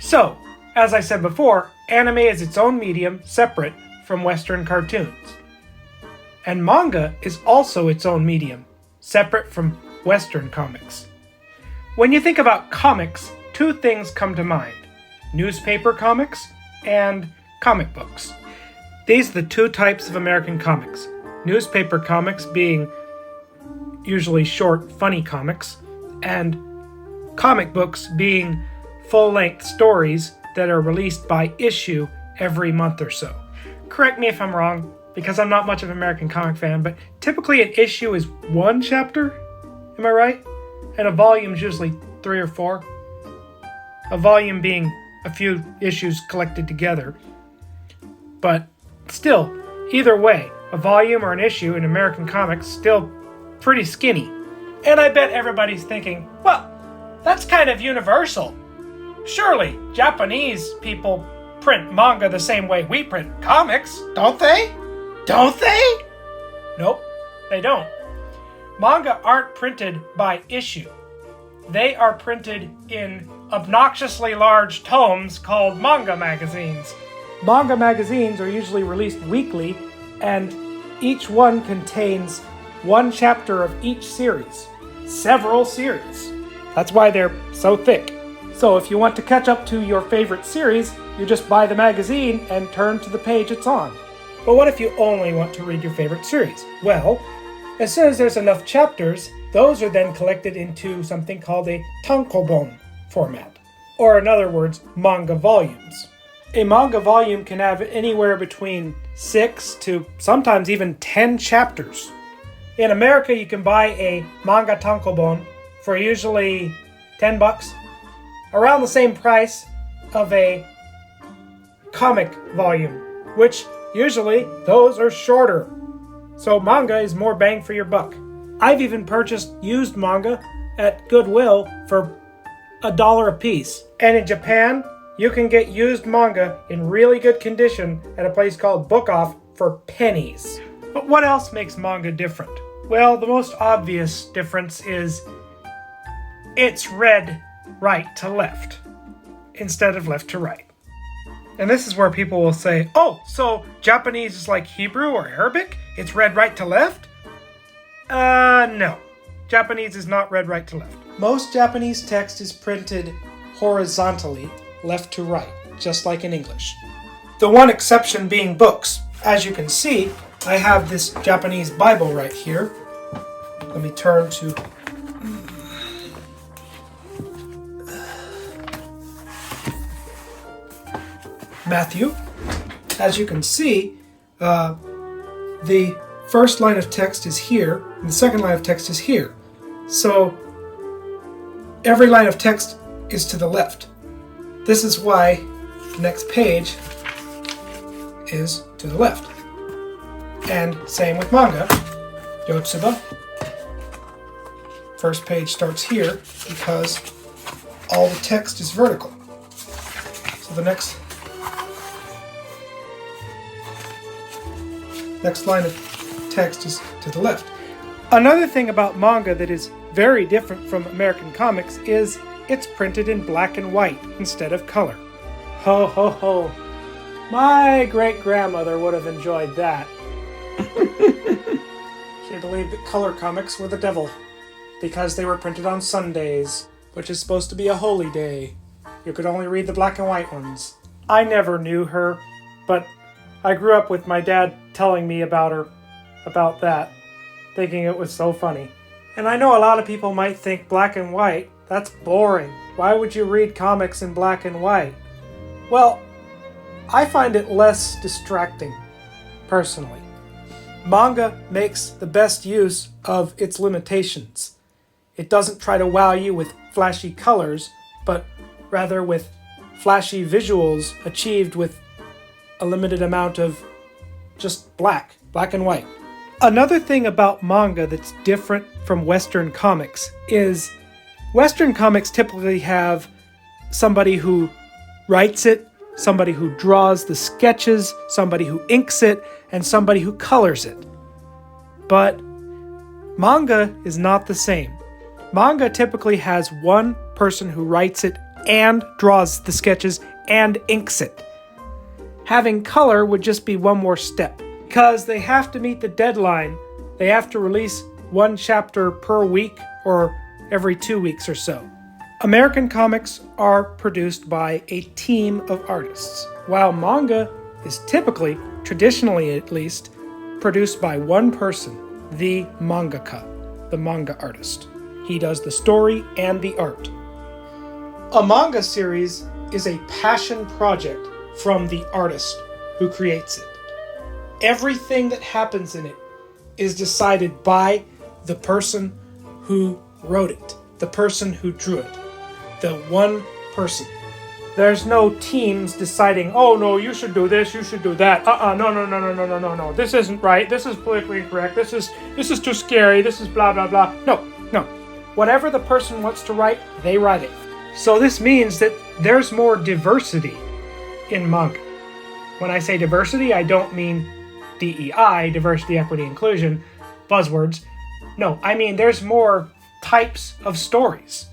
So, as I said before, anime is its own medium separate from Western cartoons. And manga is also its own medium, separate from Western comics. When you think about comics, two things come to mind: newspaper comics and comic books. These are the two types of American comics. Newspaper comics being usually short, funny comics, and comic books being full-length stories that are released by issue every month or so. Correct me if I'm wrong, because I'm not much of an American comic fan, but typically an issue is one chapter, am I right? And a volume is usually 3 or 4. A volume being a few issues collected together. But still, either way, a volume or an issue in American comics still pretty skinny. And I bet everybody's thinking, well, that's kind of universal. Surely Japanese people print manga the same way we print comics, don't they? Don't they? Nope, they don't. Manga aren't printed by issue. They are printed in obnoxiously large tomes called manga magazines. Manga magazines are usually released weekly, and each one contains one chapter of each series. Several series. That's why they're so thick. So if you want to catch up to your favorite series, you just buy the magazine and turn to the page it's on. But what if you only want to read your favorite series? Well, as soon as there's enough chapters, those are then collected into something called a tankobon format, or in other words, manga volumes. A manga volume can have anywhere between 6 to sometimes even 10 chapters. In America, you can buy a manga tankobon for usually $10, around the same price of a comic volume, which usually those are shorter. So manga is more bang for your buck. I've even purchased used manga at Goodwill for $1 a piece. And in Japan, you can get used manga in really good condition at a place called Book Off for pennies. But what else makes manga different? Well, the most obvious difference is it's read right to left instead of left to right. And this is where people will say, oh, so Japanese is like Hebrew or Arabic? It's read right to left? No. Japanese is not read right to left. Most Japanese text is printed horizontally, left to right, just like in English. The one exception being books. As you can see, I have this Japanese Bible right here. Let me turn to Matthew. As you can see, the first line of text is here, and the second line of text is here. So every line of text is to the left. This is why the next page is to the left. And same with manga. Yotsuba. First page starts here because all the text is vertical. So the next line of text is to the left. Another thing about manga that is very different from American comics is it's printed in black and white instead of color. Ho ho ho. My great-grandmother would have enjoyed that. She believed that color comics were the devil because they were printed on Sundays, which is supposed to be a holy day. You could only read the black and white ones. I never knew her, but I grew up with my dad telling me about that, thinking it was so funny. And I know a lot of people might think black and white, that's boring. Why would you read comics in black and white? Well, I find it less distracting, personally. Manga makes the best use of its limitations. It doesn't try to wow you with flashy colors, but rather with flashy visuals achieved with a limited amount of just black and white. Another thing about manga that's different from Western comics is Western comics typically have somebody who writes it, somebody who draws the sketches, somebody who inks it, and somebody who colors it. But manga is not the same. Manga typically has one person who writes it and draws the sketches and inks it. Having color would just be one more step. Because they have to meet the deadline, they have to release one chapter per week or every 2 weeks or so. American comics are produced by a team of artists, while manga is typically, traditionally at least, produced by one person, the mangaka, the manga artist. He does the story and the art. A manga series is a passion project from the artist who creates it. Everything that happens in it is decided by the person who wrote it, the person who drew it, the one person. There's no teams deciding, oh no, you should do this, you should do that. No. This isn't right. This is politically incorrect. This is too scary. This is blah, blah, blah. No. Whatever the person wants to write, they write it. So this means that there's more diversity in manga. When I say diversity, I don't mean DEI, diversity, equity, inclusion, buzzwords. No, I mean there's more types of stories.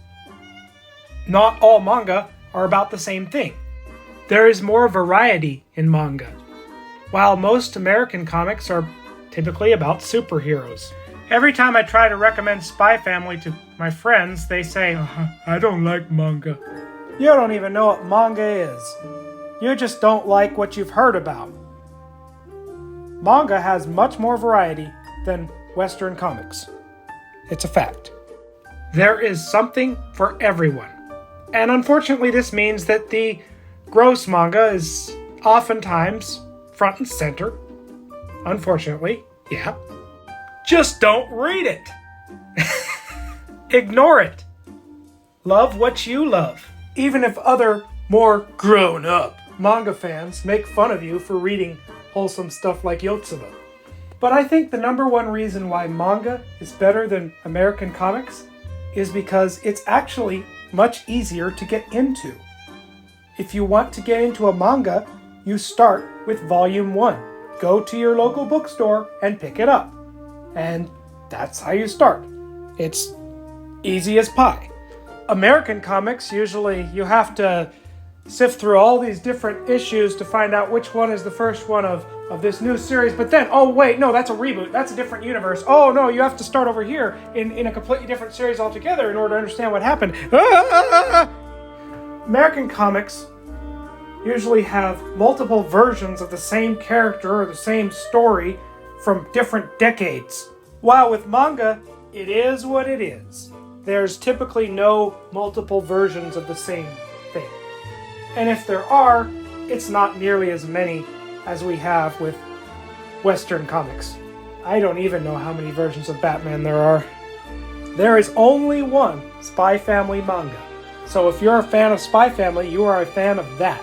Not all manga are about the same thing. There is more variety in manga. While most American comics are typically about superheroes. Every time I try to recommend Spy Family to my friends, they say, I don't like manga. You don't even know what manga is. You just don't like what you've heard about. Manga has much more variety than Western comics. It's a fact. There is something for everyone. And unfortunately, this means that the gross manga is oftentimes front and center. Unfortunately, yeah. Just don't read it. Ignore it. Love what you love. Even if other, more grown-up manga fans make fun of you for reading wholesome stuff like Yotsuba. But I think the number one reason why manga is better than American comics is because it's actually much easier to get into. If you want to get into a manga, you start with volume 1. Go to your local bookstore and pick it up. And that's how you start. It's easy as pie. American comics, usually you have to sift through all these different issues to find out which one is the first one of this new series, but then, oh wait, no, that's a reboot, that's a different universe. Oh no, you have to start over here in a completely different series altogether in order to understand what happened. American comics usually have multiple versions of the same character or the same story from different decades. While with manga, it is what it is. There's typically no multiple versions of the same thing. And if there are, it's not nearly as many as we have with Western comics. I don't even know how many versions of Batman there are. There is only one Spy Family manga. So if you're a fan of Spy Family, you are a fan of that.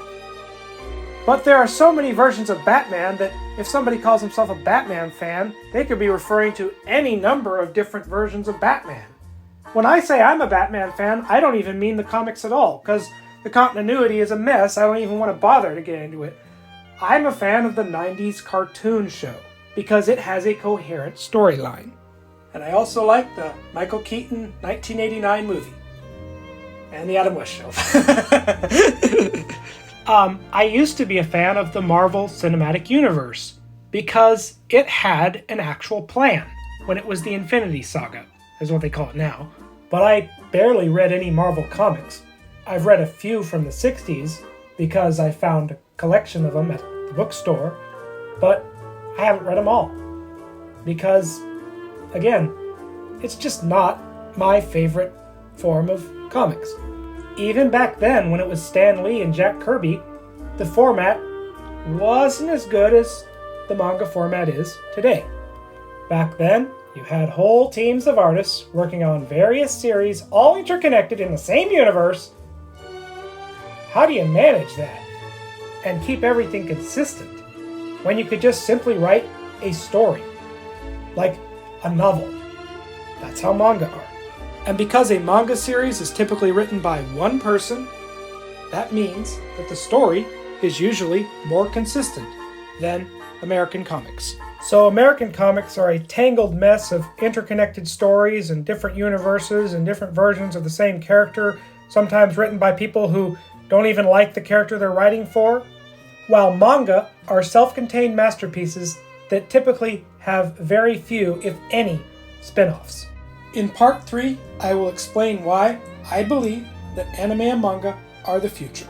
But there are so many versions of Batman that if somebody calls himself a Batman fan, they could be referring to any number of different versions of Batman. When I say I'm a Batman fan, I don't even mean the comics at all, because the continuity is a mess. I don't even want to bother to get into it. I'm a fan of the 90s cartoon show, because it has a coherent storyline. And I also like the Michael Keaton 1989 movie. And the Adam West Show. I used to be a fan of the Marvel Cinematic Universe because it had an actual plan when it was the Infinity Saga, is what they call it now. But I barely read any Marvel comics. I've read a few from the 60s because I found a collection of them at the bookstore, but I haven't read them all. Because, again, it's just not my favorite form of comics. Even back then, when it was Stan Lee and Jack Kirby, the format wasn't as good as the manga format is today. Back then, you had whole teams of artists working on various series, all interconnected in the same universe. How do you manage that and keep everything consistent when you could just simply write a story, like a novel? That's how manga are. And because a manga series is typically written by one person, that means that the story is usually more consistent than American comics. So American comics are a tangled mess of interconnected stories and different universes and different versions of the same character sometimes written by people who don't even like the character they're writing for, while manga are self-contained masterpieces that typically have very few, if any, spin-offs. In part 3, I will explain why I believe that anime and manga are the future.